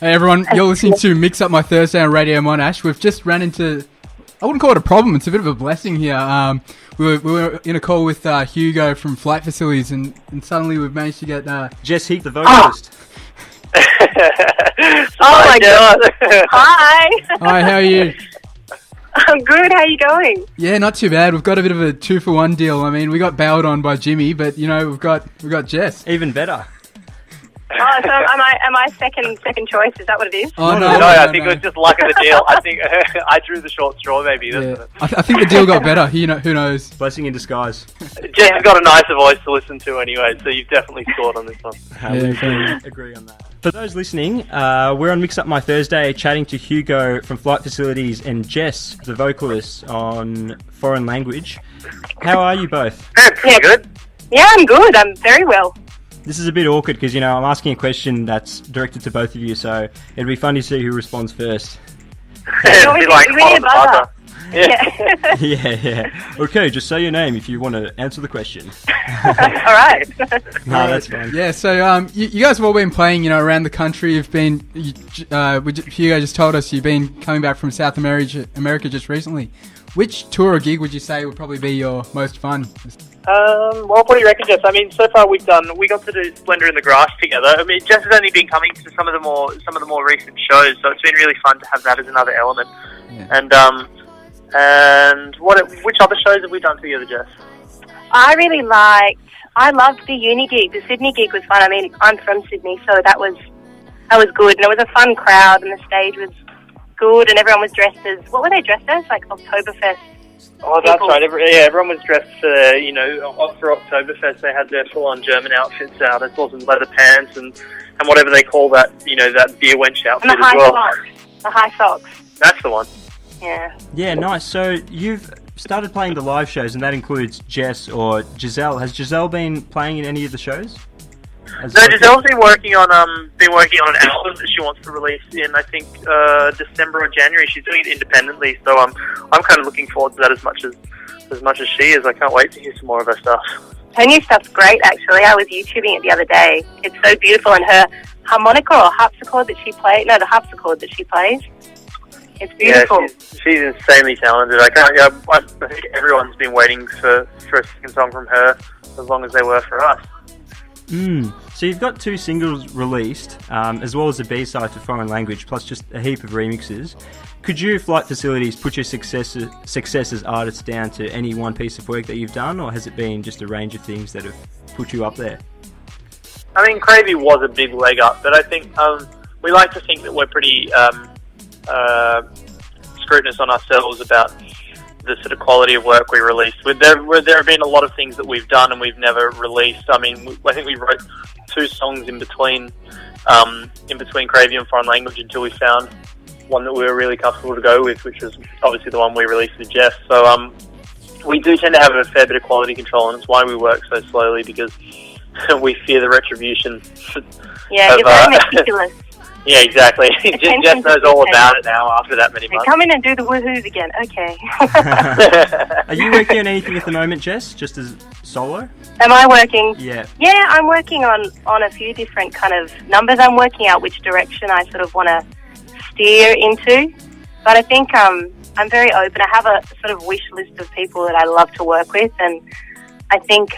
Hey everyone, you're listening to Mix Up My Thursday on Radio Monash. We've just ran into, I wouldn't call it a problem, it's a bit of a blessing here. We were in a call with Hugo from Flight Facilities and suddenly we've managed to get... Jess Higgs, the vocalist. Oh my God. Hi. Hi, how are you? I'm good, how are you going? Yeah, not too bad. We've got a bit of a 2-for-1 deal. I mean, we got bailed on by Jimmy, but you know, we've got Jess. Even better. Oh, so am I second choice? Is that what it is? Oh, No, I think it was just luck of the deal. I think I drew the short straw, maybe. Yeah. I think the deal got better. Who knows? Blessing in disguise. Jess has got a nicer voice to listen to anyway, so you've definitely scored on this one. We can agree on that. For those listening, we're on Mix Up My Thursday chatting to Hugo from Flight Facilities and Jess, the vocalist, on foreign language. How are you both? Pretty good. Yeah, I'm good. I'm very well. This is a bit awkward because, I'm asking a question that's directed to both of you, so it'd be fun to see who responds first. It'd be like hot on the buzzer. Yeah. Okay, just say your name if you want to answer the question. All right. No, that's fine. Yeah, so you guys have all been playing, around the country. You've been, Hugo just told us you've been coming back from South America just recently. Which tour or gig would you say would probably be your most fun? Well, what do you reckon, Jess? I mean, so far we got to do Splendor in the Grass together. I mean, Jess has only been coming to some of the more recent shows, so it's been really fun to have that as another element. Yeah. And which other shows have we done together, Jess? I loved the uni gig. The Sydney gig was fun. I mean, I'm from Sydney, so that was good, and it was a fun crowd, and the stage was good, and everyone was dressed as, what were they dressed as? Like Oktoberfest. Oh, that's right. Everyone was dressed for, for Oktoberfest. They had their full-on German outfits out. I saw some leather pants and whatever they call that, that beer wench outfit and the as well. Socks. The high socks. That's the one. Yeah. Yeah, nice. So you've started playing the live shows, and that includes Jess or Giselle. Has Giselle been playing in any of the shows? No, Giselle's been working on an album that she wants to release in, I think, December or January. She's doing it independently, so I'm kind of looking forward to that as much as she is. I can't wait to hear some more of her stuff. Her new stuff's great, actually. I was YouTubing it the other day. It's so beautiful, and her harmonica or harpsichord that she plays, the harpsichord that she plays, it's beautiful. Yeah, she's insanely talented. I think everyone's been waiting for a second song from her as long as they were for us. So you've got 2 singles released, as well as a B-side to foreign language, plus just a heap of remixes. Could you, Flight Facilities, put your success as artists down to any one piece of work that you've done, or has it been just a range of things that have put you up there? I mean, Cravey was a big leg up, but I think we like to think that we're pretty scrutinous on ourselves about the sort of quality of work we released. There have been a lot of things that we've done and we've never released. I mean, I think we wrote 2 songs in between Cravey and Foreign Language until we found one that we were really comfortable to go with, which was obviously the one we released with Jess. So we do tend to have a fair bit of quality control, and it's why we work so slowly, because we fear the retribution. Yeah, you're very meticulous. Yeah, exactly. Jess knows all about it now after that many months. Come in and do the woohoos again. Okay. Are you working on anything at the moment, Jess? Just as solo? Am I working? Yeah. Yeah, I'm working on a few different kind of numbers. I'm working out which direction I sort of want to steer into. But I think I'm very open. I have a sort of wish list of people that I love to work with, and I think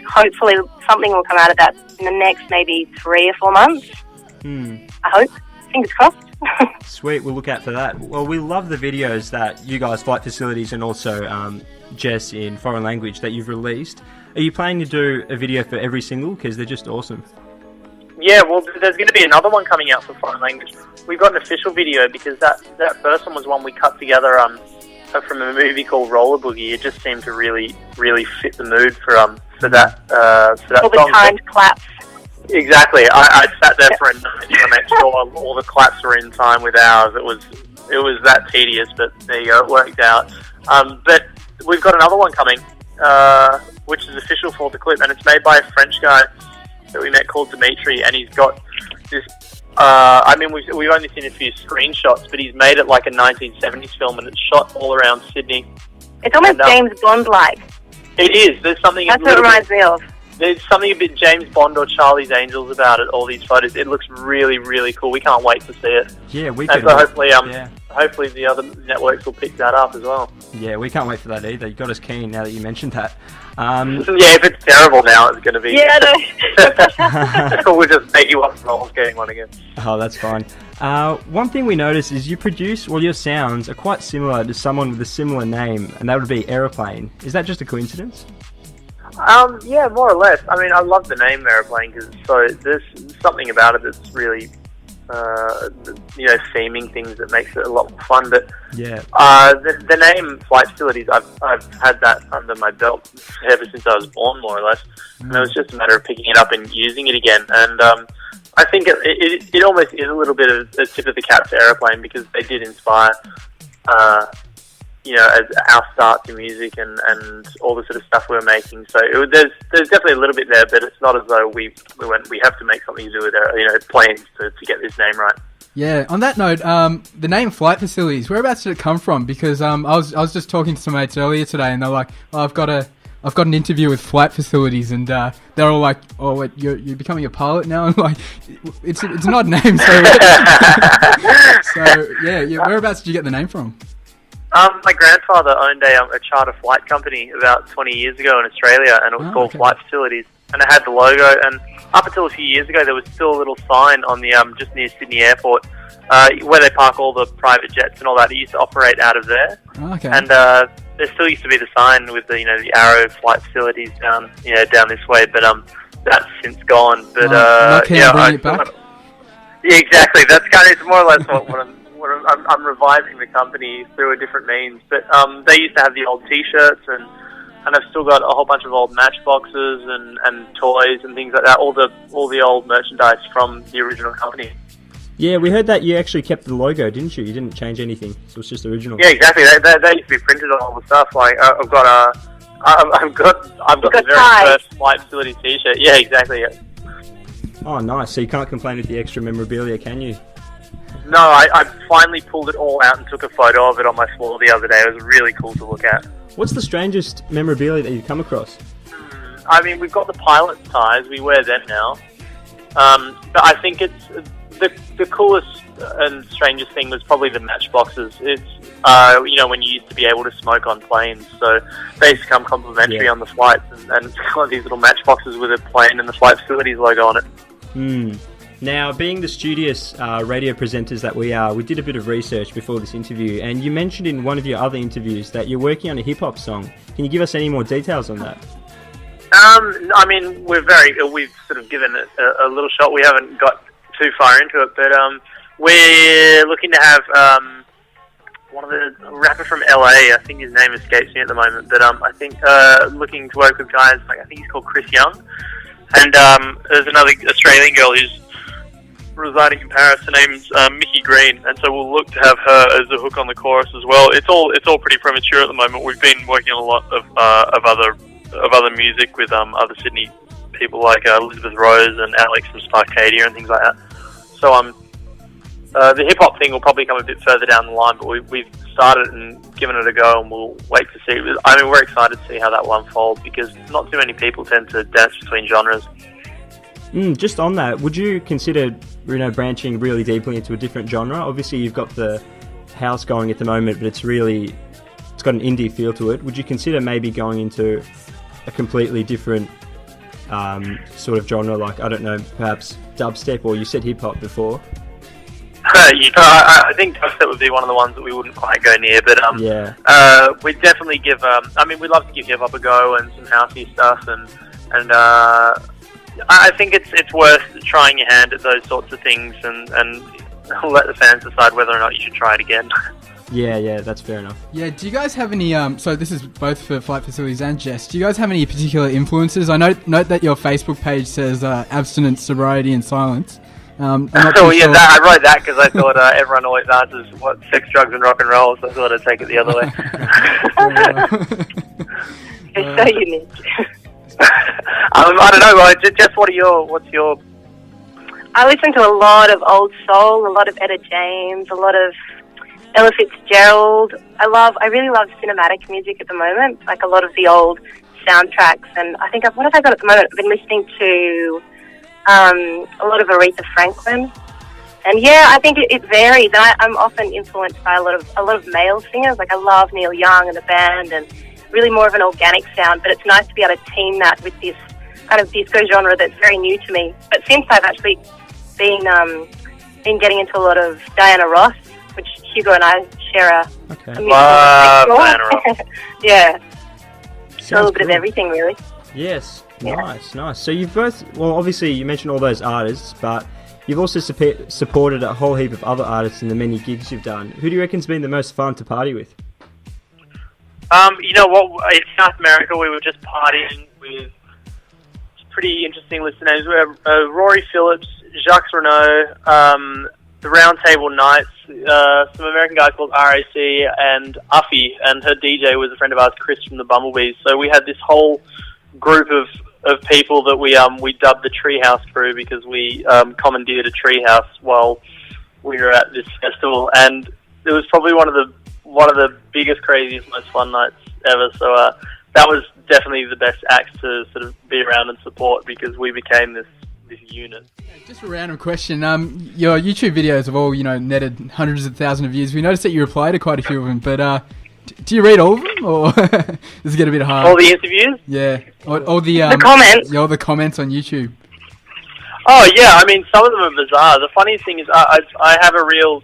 hopefully something will come out of that in the next maybe 3 or 4 months. I hope. Fingers crossed. Sweet, we'll look out for that. Well, we love the videos that you guys, Flight Facilities, and also Jess in Foreign Language, that you've released. Are you planning to do a video for every single? Because they're just awesome. Yeah, well, there's going to be another one coming out for Foreign Language. We've got an official video because that first one was one we cut together from a movie called Roller Boogie. It just seemed to really, really fit the mood for that all song. the timed claps. Exactly. I sat there for a night to make sure all the claps were in time with ours. It was that tedious, but there you go, it worked out. But we've got another one coming, which is official for the clip, and it's made by a French guy that we met called Dimitri, and he's got this. We've only seen a few screenshots, but he's made it like a 1970s film, and it's shot all around Sydney. It's almost James Bond-like. It is. There's something. That's what it reminds me of. there's something a bit James Bond or Charlie's Angels about it. All these photos, it looks really, really cool. We can't wait to see it. Yeah, we and can. so hopefully the other networks will pick that up as well. Yeah, we can't wait for that either. You got us keen now that you mentioned that. Yeah, if it's terrible now, it's going to be. Yeah, no. We'll just make you up for getting one again. Oh, that's fine. One thing we noticed is you produce, well, your sounds are quite similar to someone with a similar name, and that would be Aeroplane. Is that just a coincidence? Yeah, more or less. I mean, I love the name Aeroplane because there's something about it that's really, theming things that makes it a lot more fun. But yeah, the name Flight Facilities, I've had that under my belt ever since I was born, more or less. And it was just a matter of picking it up and using it again. And I think it almost is a little bit of a tip of the cap to Aeroplane because they did inspire. As our start to music and all the sort of stuff we were making. So there's definitely a little bit there, but it's not as though we have to make something to do with our plans to get this name right. Yeah. On that note, the name Flight Facilities, whereabouts did it come from? Because I was just talking to some mates earlier today, and they're like, "Oh, I've got an interview with Flight Facilities," and they're all like, "Oh, wait, you're becoming a pilot now?" And like, it's not a name. So yeah. Whereabouts did you get the name from? My grandfather owned a charter flight company about 20 years ago in Australia, and it was called Flight Facilities, and it had the logo. And up until a few years ago, there was still a little sign on the just near Sydney Airport where they park all the private jets and all that. It used to operate out of there, and there still used to be the sign with the Arrow Flight Facilities down this way, but that's since gone. But bring it back? Yeah, exactly. That's kind of, it's more or less what I'm reviving the company through a different means, but they used to have the old T-shirts, and I've still got a whole bunch of old matchboxes and toys and things like that. All the old merchandise from the original company. Yeah, we heard that you actually kept the logo, didn't you? You didn't change anything, so it was just original. Yeah, exactly. They used to be printed on all the stuff. Like I've got the very first Flight Facility T-shirt. Yeah, exactly. Yeah. Oh, nice. So you can't complain with the extra memorabilia, can you? No, I finally pulled it all out and took a photo of it on my floor the other day. It was really cool to look at. What's the strangest memorabilia that you've come across? I mean, we've got the pilot ties. We wear them now. But I think it's the coolest and strangest thing was probably the matchboxes. It's when you used to be able to smoke on planes, so they used to come complimentary on the flights, and it's got these little matchboxes with a plane and the Flight Facilities logo on it. Now, being the studious radio presenters that we are, we did a bit of research before this interview, and you mentioned in one of your other interviews that you're working on a hip-hop song. Can you give us any more details on that? I mean, we've sort of given it a little shot. We haven't got too far into it, but we're looking to have one of the rapper from LA. I think his name escapes me at the moment, but I think looking to work with guys like, I think he's called Chris Young, and there's another Australian girl who's residing in Paris. Her name's Mickey Green, and so we'll look to have her as a hook on the chorus as well. It's all pretty premature at the moment. We've been working on a lot of other music with other Sydney people like Elizabeth Rose and Alex from Sparkadia and things like that. So the hip hop thing will probably come a bit further down the line, but we've started and given it a go, and we'll wait to see. I mean, we're excited to see how that will unfold because not too many people tend to dance between genres. Just on that, would you consider branching really deeply into a different genre? Obviously, you've got the house going at the moment, but it's got an indie feel to it. Would you consider maybe going into a completely different sort of genre, like, I don't know, perhaps dubstep, or you said hip-hop before? I think dubstep would be one of the ones that we wouldn't quite go near, but we'd definitely give, we'd love to give hip-hop a go and some housey stuff, and I think it's worth trying your hand at those sorts of things and let the fans decide whether or not you should try it again. Yeah, that's fair enough. Yeah, do you guys have any, so this is both for Flight Facilities and Jess, do you guys have any particular influences? I note that your Facebook page says abstinence, sobriety and silence. I wrote that because I thought everyone always answers what sex, drugs and rock and roll, so I thought I'd take it the other way. It's so unique. I don't know, Jess, what's your... I listen to a lot of old soul, a lot of Etta James, a lot of Ella Fitzgerald. I really love cinematic music at the moment, like a lot of the old soundtracks. And I think, what have I got at the moment? I've been listening to a lot of Aretha Franklin. And yeah, I think it varies. And I'm often influenced by a lot of male singers. Like I love Neil Young and the band, and really more of an organic sound. But it's nice to be able to team that with this kind of disco genre that's very new to me. But since I've actually been getting into a lot of Diana Ross, which Hugo and I share a musical Diana Ross. Yeah. Sounds a little bit cool. of everything, really. Yes, Yeah. nice. So you've both, well, obviously you mentioned all those artists, but you've also supported a whole heap of other artists in the many gigs you've done. Who do you reckon's been the most fun to party with? You know what? In South America, we were just partying with pretty interesting listeners. We have Rory Phillips, Jacques Renault, the Round Table Knights, some American guy called RAC, and Uffy, and her DJ was a friend of ours, Chris from the Bumblebees. So we had this whole group of people that we dubbed the Treehouse Crew, because we commandeered a treehouse while we were at this festival, and it was probably one of the biggest, craziest, most fun nights ever. So that was definitely the best acts to sort of be around and support, because we became this unit. Just a random question. Your YouTube videos have all, netted hundreds of thousands of views. We noticed that you reply to quite a few of them, but do you read all of them, or does it get a bit hard? All the interviews? Yeah. All the comments? Yeah, all the comments on YouTube. Oh yeah, I mean, some of them are bizarre. The funniest thing is I have a real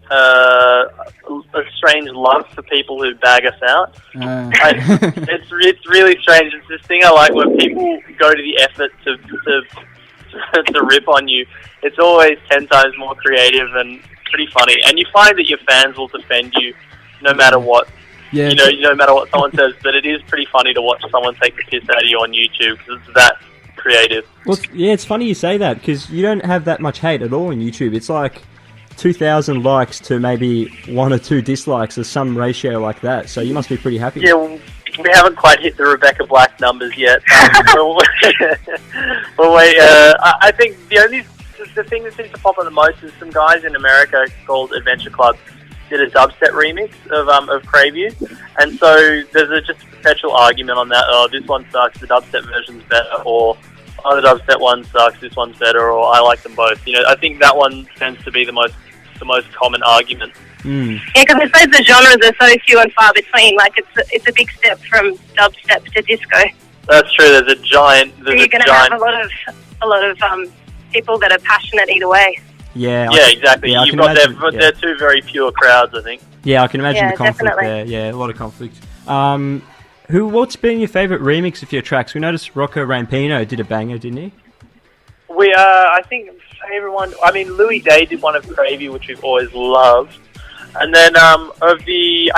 a strange love for people who bag us out. It's really strange. It's this thing I like when people go to the effort to rip on you. It's always 10 times more creative and pretty funny. And you find that your fans will defend you no matter what. Yeah, no matter what someone says. But it is pretty funny to watch someone take the piss out of you on YouTube, because it's that creative. Well, it's funny you say that, because you don't have that much hate at all on YouTube. It's like 2,000 likes to maybe 1 or 2 dislikes, or some ratio like that. So you must be pretty happy. Yeah, well, we haven't quite hit the Rebecca Black numbers yet. I think the thing that seems to pop up the most is some guys in America called Adventure Club did a dubstep remix of Crave You, and so there's just a perpetual argument on that. Oh, this one sucks, the dubstep version's better, or oh, the dubstep one sucks, this one's better, or I like them both. I think that one tends to be the most common argument. Yeah, because I suppose the genres are so few and far between. Like it's a big step from dubstep to disco. That's true. There's a giant. So you're going to have a lot of people that are passionate either way. Yeah. Yeah, exactly. Yeah, they're two very pure crowds, I think. Yeah, I can imagine the conflict definitely. there. Yeah, a lot of conflict. What's been your favourite remix of your tracks? We noticed Rocco Rampino did a banger, didn't he? I think favourite one. I mean, Louis Day did one of Gravy, which we've always loved. And then of the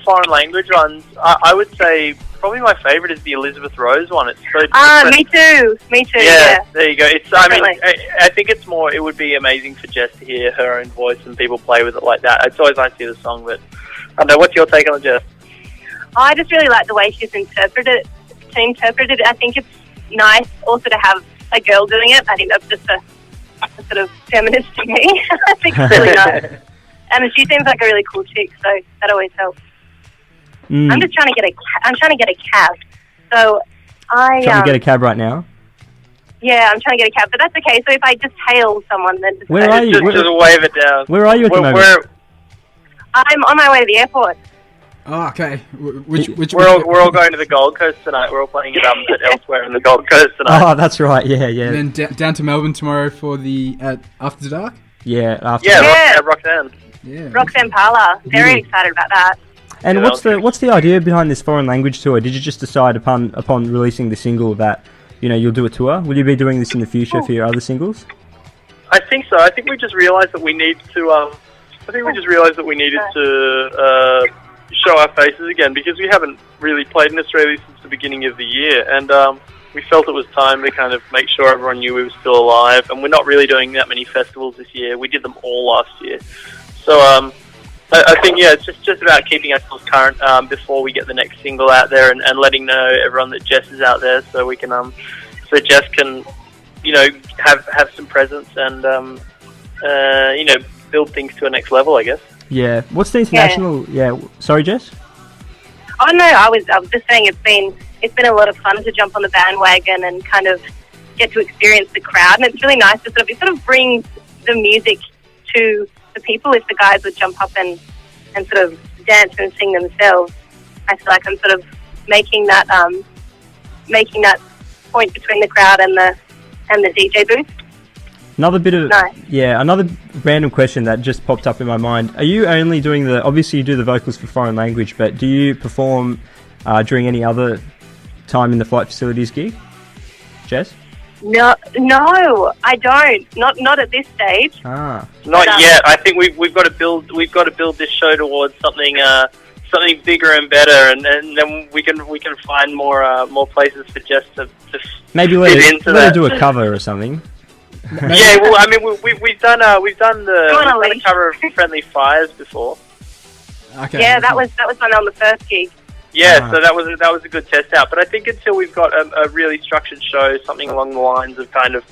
foreign language ones, I would say probably my favourite is the Elizabeth Rose one. It's so different. Me too. Yeah, there you go. I think it's more. It would be amazing for Jess to hear her own voice and people play with it like that. It's always nice to hear the song, but I don't know. What's your take on it, Jess? I just really like the way she's interpreted it. I think it's nice also to have a girl doing it. I think that's just a sort of feminist to me. I think it's really nice. And she seems like a really cool chick, so that always helps. I'm just trying to get a cab. So trying to get a cab right now? Yeah, I'm trying to get a cab, but that's okay. So if I just hail someone, then just Where are you? Just wave it down. Where are you at the moment? I'm on my way to the airport. Oh, okay. We're all going to the Gold Coast tonight. We're all playing it at elsewhere in the Gold Coast tonight. Oh, that's right. Yeah. And then down to Melbourne tomorrow for the After Dark. Yeah, Roxanne. Yeah. Roxanne Parlour. Very excited about that. And what's the idea behind this foreign language tour? Did you just decide upon releasing the single that you'll do a tour? Will you be doing this in the future for your other singles? I think so. I think we just realised that we need to. Show our faces again, because we haven't really played in Australia since the beginning of the year, and we felt it was time to kind of make sure everyone knew we were still alive. And we're not really doing that many festivals this year. We did them all last year, so I think it's just about keeping ourselves current before we get the next single out there, and letting know everyone that Jess is out there, so we can so Jess can have some presence and build things to a next level, I guess. Yeah. What's the international? Yeah. Sorry, Jess. Oh no, I was just saying it's been a lot of fun to jump on the bandwagon and kind of get to experience the crowd, and it's really nice to sort of bring the music to the people. If the guys would jump up and sort of dance and sing themselves, I feel like I'm sort of making that point between the crowd and the DJ booth. Another bit of Nice. another random question that just popped up in my mind. Are you only doing obviously you do the vocals for foreign language, but do you perform during any other time in the Flight Facilities gig, Jess? No, I don't. Not at this stage. Ah, Not yet. I think we've got to build this show towards something bigger and better, and then we can find more places for Jess to maybe let her do a cover or something. Yeah, well, I mean, we've done the cover of Friendly Fires before. Okay. Yeah, that was on the first gig. Yeah, so that was a good test out. But I think until we've got a really structured show, something along the lines of kind of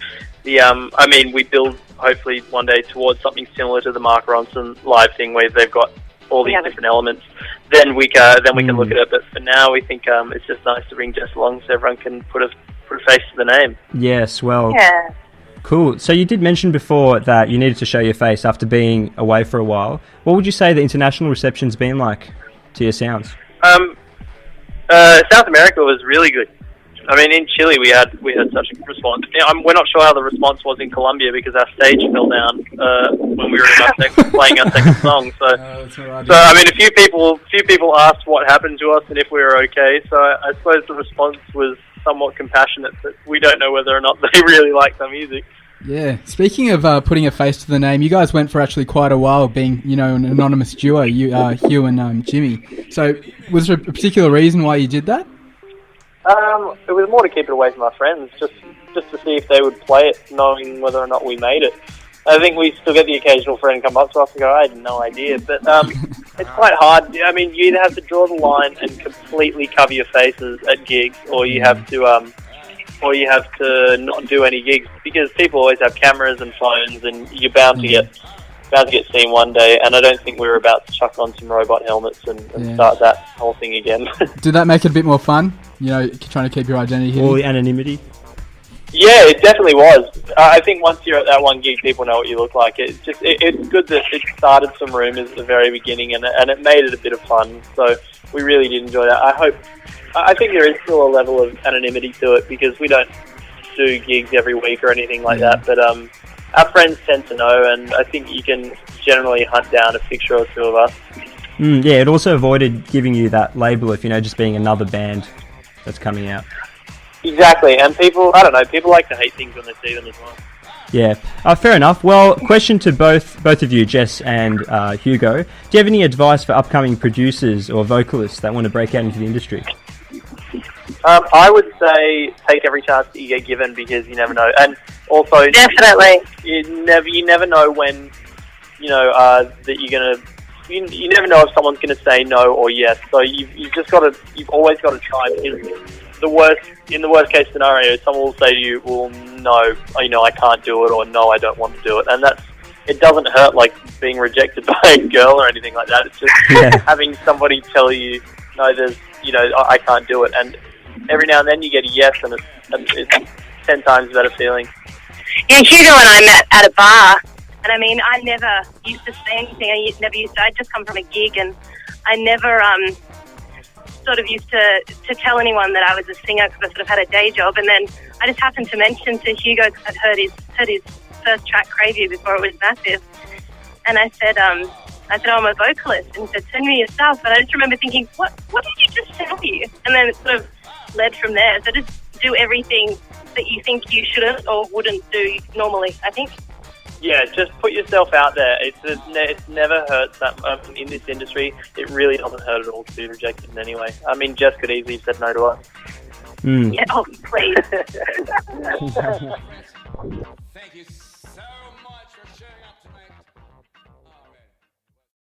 the I mean, we build hopefully one day towards something similar to the Mark Ronson live thing where they've got all these different elements. Then we can look at it. But for now, we think it's just nice to bring Jess along so everyone can put a face to the name. Yes, well. Yeah. Cool. So you did mention before that you needed to show your face after being away for a while. What would you say the international reception's been like to your sounds? South America was really good. I mean, in Chile we had such a good response. We're not sure how the response was in Colombia because our stage fell down when we were playing our second song. So, I mean, a few people asked what happened to us and if we were okay. So I suppose the response was somewhat compassionate, but we don't know whether or not they really liked our music. Yeah. Speaking of putting a face to the name, you guys went for actually quite a while being, an anonymous duo, Hugh and Jimmy. So was there a particular reason why you did that? It was more to keep it away from our friends, just to see if they would play it, knowing whether or not we made it. I think we still get the occasional friend come up to us and go, I had no idea. But it's quite hard. I mean, you either have to draw the line and completely cover your faces at gigs, or you have to not do any gigs, because people always have cameras and phones, and you're bound to get seen one day. And I don't think we're about to chuck on some robot helmets and start that whole thing again. Did that make it a bit more fun? Trying to keep your identity hidden? All the anonymity? Yeah, it definitely was. I think once you're at that one gig, people know what you look like. It's good that it started some rumours at the very beginning, and it made it a bit of fun. So we really did enjoy that. I think there is still a level of anonymity to it because we don't do gigs every week or anything like that. But our friends tend to know, and I think you can generally hunt down a picture or two of us. Yeah, it also avoided giving you that label of, just being another band that's coming out. Exactly, and people like to hate things when they see them as well. Yeah, fair enough. Well, question to both of you, Jess and Hugo. Do you have any advice for upcoming producers or vocalists that want to break out into the industry? I would say take every chance that you get given, because you never know. And also, definitely, you never know when, that you're gonna. You never know if someone's gonna say no or yes. So you've always got to try, because in the worst case scenario, someone will say to you, well, no, I can't do it, or no, I don't want to do it. And it doesn't hurt like being rejected by a girl or anything like that. It's just having somebody tell you, no, I can't do it. And every now and then you get a yes, and it's 10 times a better feeling. Yeah, Hugo and I met at a bar, and I mean, I never used to say anything. I'd just come from a gig, and I never sort of used to tell anyone that I was a singer, because I sort of had a day job. And then I just happened to mention to Hugo, because I'd heard his first track, Crave You, before it was massive. And I said, oh, I'm a vocalist. And he said, send me your stuff. And I just remember thinking, what did you just tell you? And then it sort of led from there. So just do everything that you think you shouldn't or wouldn't do normally, I think. Yeah, just put yourself out there. It never hurts that in this industry. It really doesn't hurt at all to be rejected in any way. I mean, Jess could easily have said no to us. Yeah, oh, please. Thank you.